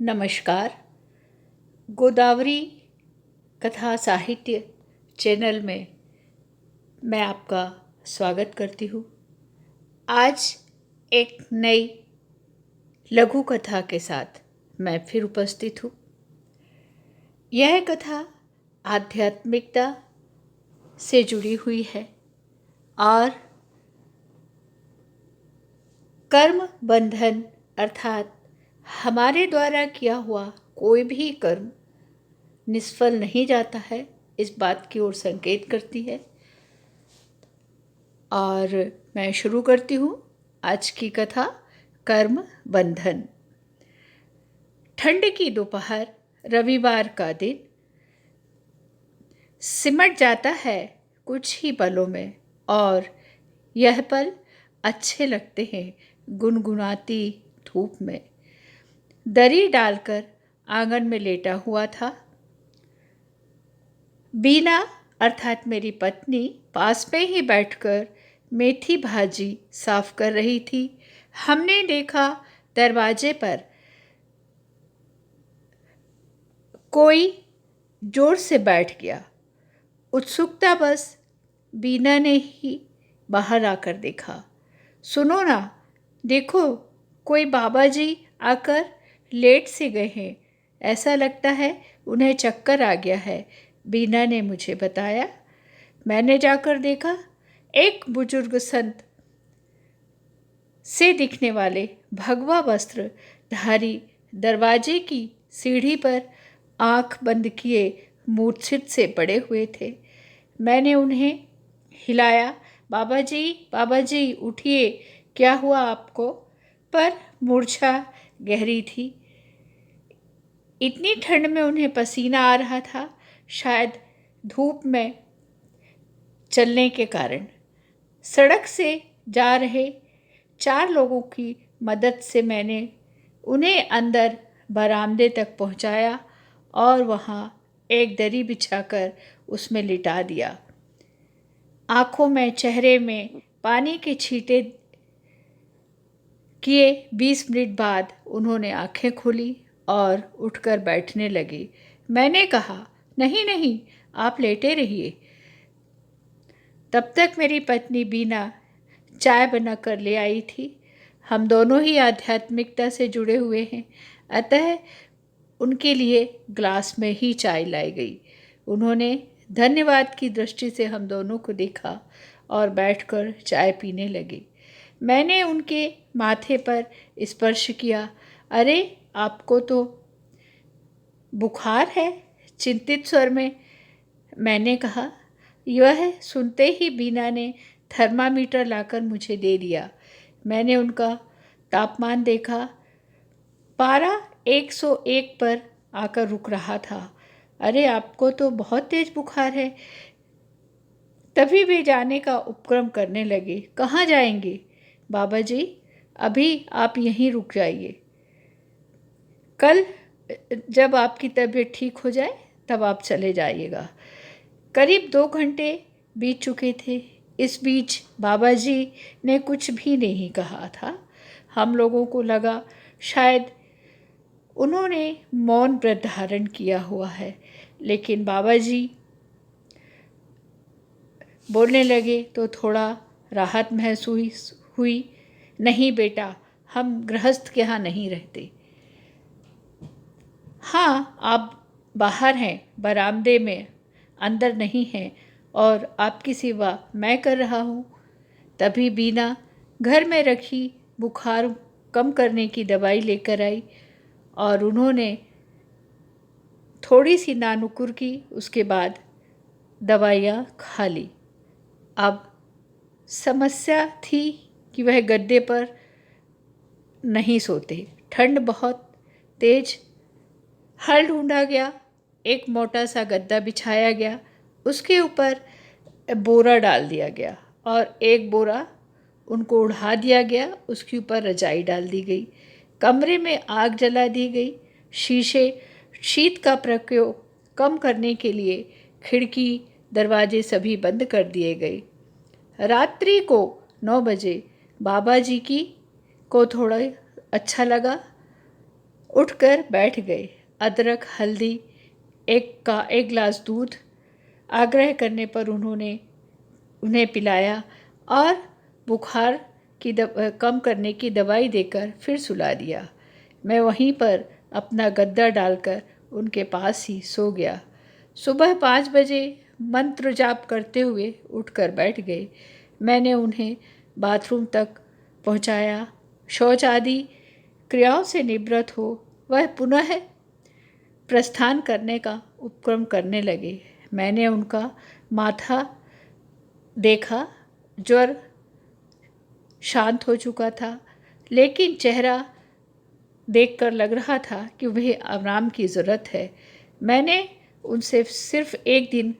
नमस्कार। गोदावरी कथा साहित्य चैनल में मैं आपका स्वागत करती हूँ। आज एक नई लघु कथा के साथ मैं फिर उपस्थित हूँ। यह कथा आध्यात्मिकता से जुड़ी हुई है और कर्म बंधन अर्थात हमारे द्वारा किया हुआ कोई भी कर्म निष्फल नहीं जाता है, इस बात की ओर संकेत करती है। और मैं शुरू करती हूँ आज की कथा कर्म बंधन। ठंड की दोपहर, रविवार का दिन सिमट जाता है कुछ ही पलों में और यह पल अच्छे लगते हैं गुनगुनाती धूप में। दरी डालकर आंगन में लेटा हुआ था। बीना अर्थात मेरी पत्नी पास में ही बैठकर मेथी भाजी साफ कर रही थी। हमने देखा दरवाजे पर कोई जोर से बैठ गया। उत्सुकता बस बीना ने ही बाहर आकर देखा। सुनो ना, देखो कोई बाबा जी आकर लेट से गए हैं। ऐसा लगता है उन्हें चक्कर आ गया है, बीना ने मुझे बताया। मैंने जाकर देखा, एक बुजुर्ग संत से दिखने वाले भगवा वस्त्र धारी दरवाजे की सीढ़ी पर आंख बंद किए मूर्छित से पड़े हुए थे। मैंने उन्हें हिलाया, बाबा जी उठिए, क्या हुआ आपको? पर मूर्छा गहरी थी। इतनी ठंड में उन्हें पसीना आ रहा था, शायद धूप में चलने के कारण। सड़क से जा रहे 4 लोगों की मदद से मैंने उन्हें अंदर बरामदे तक पहुंचाया और वहां एक दरी बिछाकर उसमें लिटा दिया। आंखों में, चेहरे में पानी के छींटे किए 20 मिनट बाद उन्होंने आंखें खोली और उठकर बैठने लगी। मैंने कहा, नहीं, आप लेटे रहिए। तब तक मेरी पत्नी बीना चाय बनाकर ले आई थी। हम दोनों ही आध्यात्मिकता से जुड़े हुए हैं, अतः उनके लिए ग्लास में ही चाय लाई गई। उन्होंने धन्यवाद की दृष्टि से हम दोनों को देखा और बैठकर चाय पीने लगे। मैंने उनके माथे पर स्पर्श किया। अरे, आपको तो बुखार है, चिंतित स्वर में मैंने कहा। यह सुनते ही बीना ने थर्मामीटर लाकर मुझे दे दिया। मैंने उनका तापमान देखा, पारा 101 पर आकर रुक रहा था। अरे, आपको तो बहुत तेज बुखार है। तभी वे जाने का उपक्रम करने लगे। कहाँ जाएंगे? बाबा जी, अभी आप यहीं रुक जाइए। कल जब आपकी तबीयत ठीक हो जाए तब आप चले जाइएगा। करीब 2 घंटे बीत चुके थे। इस बीच बाबा जी ने कुछ भी नहीं कहा था। हम लोगों को लगा शायद उन्होंने मौन व्रत धारण किया हुआ है, लेकिन बाबा जी बोलने लगे तो थोड़ा राहत महसूस हुई। नहीं बेटा, हम गृहस्थ के यहाँ नहीं रहते। हाँ, आप बाहर हैं, बरामदे में, अंदर नहीं हैं और आपकी सेवा मैं कर रहा हूँ। तभी बीना घर में रखी बुखार कम करने की दवाई लेकर आई और उन्होंने थोड़ी सी नानुकुर की, उसके बाद दवाइयाँ खा ली। अब समस्या थी कि वह गद्दे पर नहीं सोते। ठंड बहुत तेज। हल ढूंढा गया, एक मोटा सा गद्दा बिछाया गया, उसके ऊपर बोरा डाल दिया गया और एक बोरा उनको उड़ा दिया गया, उसके ऊपर रजाई डाल दी गई। कमरे में आग जला दी गई। शीत का प्रकोप कम करने के लिए खिड़की दरवाजे सभी बंद कर दिए गए। रात्रि को 9 बजे बाबा जी को थोड़ा अच्छा लगा। उठकर बैठ गए। अदरक, हल्दी, एक गिलास दूध आग्रह करने पर उन्हें पिलाया और बुखार की कम करने की दवाई देकर फिर सुला दिया। मैं वहीं पर अपना गद्दा डालकर उनके पास ही सो गया। सुबह 5 बजे मंत्र जाप करते हुए उठकर बैठ गए। मैंने उन्हें बाथरूम तक पहुंचाया। शौच आदि क्रियाओं से निवृत्त हो वह पुनः प्रस्थान करने का उपक्रम करने लगे। मैंने उनका माथा देखा। ज्वर शांत हो चुका था, लेकिन चेहरा देखकर लग रहा था कि उन्हें आराम की ज़रूरत है। मैंने उनसे सिर्फ 1 दिन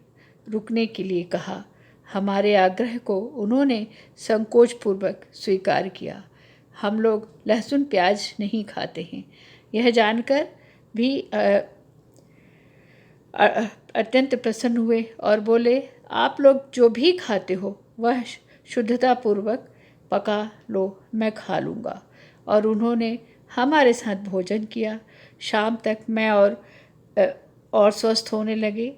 रुकने के लिए कहा। हमारे आग्रह को उन्होंने संकोचपूर्वक स्वीकार किया। हम लोग लहसुन प्याज नहीं खाते हैं। यह जानकर भी अत्यंत प्रसन्न हुए और बोले, आप लोग जो भी खाते हो वह शुद्धतापूर्वक पका लो, मैं खा लूँगा। और उन्होंने हमारे साथ भोजन किया। शाम तक मैं और स्वस्थ होने लगे।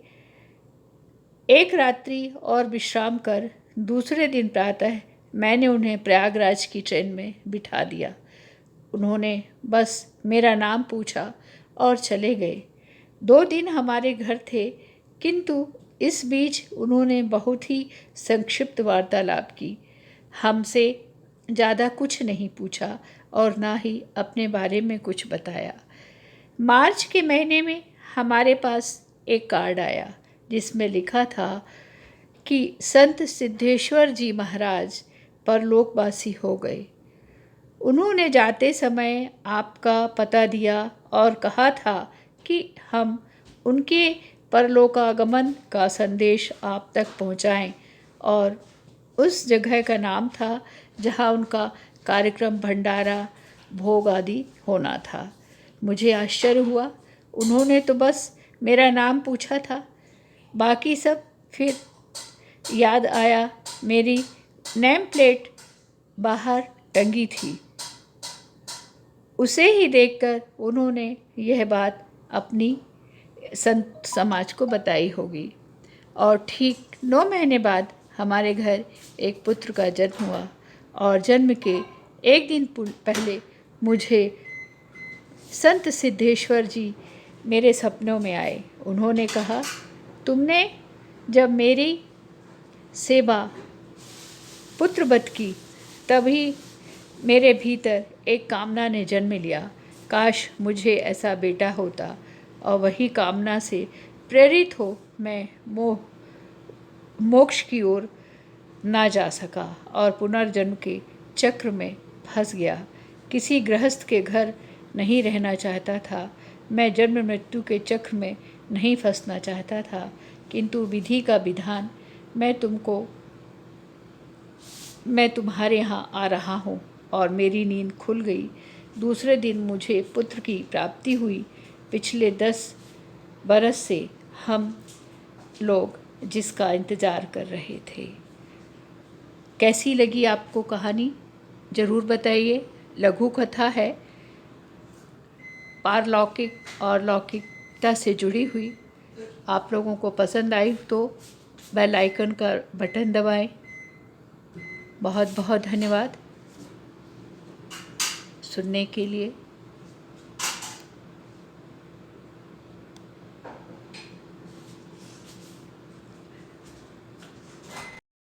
एक रात्रि और विश्राम कर दूसरे दिन प्रातः मैंने उन्हें प्रयागराज की ट्रेन में बिठा दिया। उन्होंने बस मेरा नाम पूछा और चले गए। 2 दिन हमारे घर थे, किंतु इस बीच उन्होंने बहुत ही संक्षिप्त वार्तालाप की। हमसे ज़्यादा कुछ नहीं पूछा और ना ही अपने बारे में कुछ बताया। मार्च के महीने में हमारे पास एक कार्ड आया जिसमें लिखा था कि संत सिद्धेश्वर जी महाराज परलोकवासी हो गए। उन्होंने जाते समय आपका पता दिया और कहा था कि हम उनके परलोकागमन का संदेश आप तक पहुंचाएं, और उस जगह का नाम था जहां उनका कार्यक्रम, भंडारा, भोग आदि होना था। मुझे आश्चर्य हुआ। उन्होंने तो बस मेरा नाम पूछा था, बाकी सब। फिर याद आया, मेरी नेम प्लेट बाहर टंगी थी। उसे ही देखकर उन्होंने यह बात अपनी संत समाज को बताई होगी। और ठीक 9 महीने बाद हमारे घर एक पुत्र का जन्म हुआ और जन्म के 1 दिन पहले मुझे संत सिद्धेश्वर जी मेरे सपनों में आए। उन्होंने कहा, तुमने जब मेरी सेवा पुत्रवत की तभी मेरे भीतर एक कामना ने जन्म लिया। काश मुझे ऐसा बेटा होता। और वही कामना से प्रेरित हो मैं मोक्ष की ओर ना जा सका और पुनर्जन्म के चक्र में फंस गया। किसी गृहस्थ के घर नहीं रहना चाहता था। मैं जन्म मृत्यु के चक्र में नहीं फंसना चाहता था, किंतु विधि का विधान, मैं तुम्हारे यहाँ आ रहा हूँ, और मेरी नींद खुल गई। दूसरे दिन मुझे पुत्र की प्राप्ति हुई। पिछले 10 बरस से हम लोग जिसका इंतज़ार कर रहे थे। कैसी लगी आपको कहानी ज़रूर बताइए। लघु कथा है, पारलौकिक और लौकिकता से जुड़ी हुई। आप लोगों को पसंद आई तो बेल आइकन का बटन दबाएं। बहुत बहुत धन्यवाद सुनने के लिए।